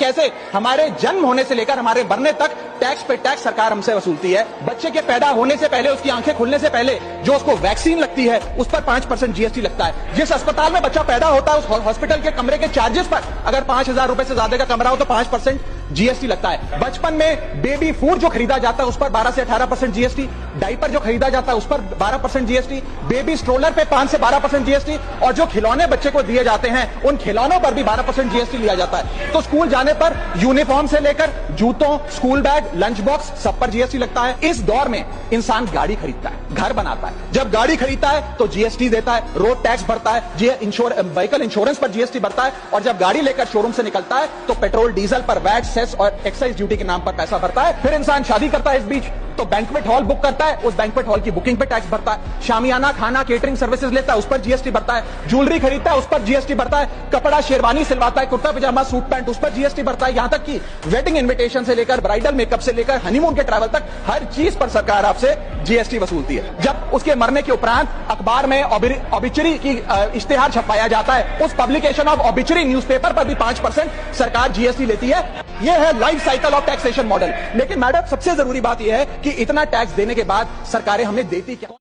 कैसे हमारे जन्म होने से लेकर हमारे मरने तक टैक्स पे टैक्स सरकार हमसे वसूलती है। बच्चे के पैदा होने से पहले, उसकी आंखें खुलने से पहले जो उसको वैक्सीन लगती है उस पर 5% जीएसटी लगता है। जिस अस्पताल में बच्चा पैदा होता है उस हॉस्पिटल के कमरे के चार्जेस पर अगर 5,000 रुपए से ज्यादा का कमरा हो तो 5% जीएसटी लगता है। बचपन में बेबी फूड जो खरीदा जाता है उस पर 12 से 18% जीएसटी, डायपर जो खरीदा जाता है उस पर 12% जीएसटी, बेबी स्ट्रोलर पे 5 से 12% जीएसटी, और जो खिलौने बच्चे को दिए जाते हैं उन खिलौनों पर भी 12% जीएसटी लिया जाता है। तो स्कूल जाने पर यूनिफॉर्म से लेकर जूतों, स्कूल बैग, लंच बॉक्स सब पर जीएसटी लगता है। इस दौर में इंसान गाड़ी खरीदता है, घर बनाता है, जब गाड़ी खरीदता है तो जीएसटी देता है, रोड टैक्स भरता है, व्हीकल इंश्योरेंस पर जीएसटी भरता है, और जब गाड़ी लेकर शोरूम से निकलता है तो पेट्रोल डीजल पर वैट, सेस और एक्साइज ड्यूटी के नाम पर पैसा भरता है। फिर इंसान शादी करता है, इस बीच तो बैंक्वेट हॉल बुक करता है, उस बैंक्वेट हॉल की बुकिंग पे टैक्स भरता है। शामियाना, खाना, केटरिंग सर्विसेज लेता है, उस पर जीएसटी भरता है। ज्वेलरी खरीदता है, उस पर जीएसटी भरता है। कपड़ा, शेरवानी सिलवाता है, कुर्ता पजामा, सूट पैंट, उस पर जीएसटी भरता है। यहां तक कि वेडिंग इन्विटेशन से लेकर ब्राइडल मेकअप से लेकर हनीमून के ट्रैवल तक हर चीज पर सरकार आपसे जीएसटी वसूलती है। जब उसके मरने के उपरांत अखबार में ऑबिचरी की इश्तेहार छपाया जाता है, उस पब्लिकेशन ऑफ ऑबिचरी न्यूज़पेपर पर भी 5% सरकार जीएसटी लेती है। यह है life cycle of taxation model. लेकिन मैडम, सबसे जरूरी बात यह है कि इतना टैक्स देने के बाद सरकारें हमें देती क्या?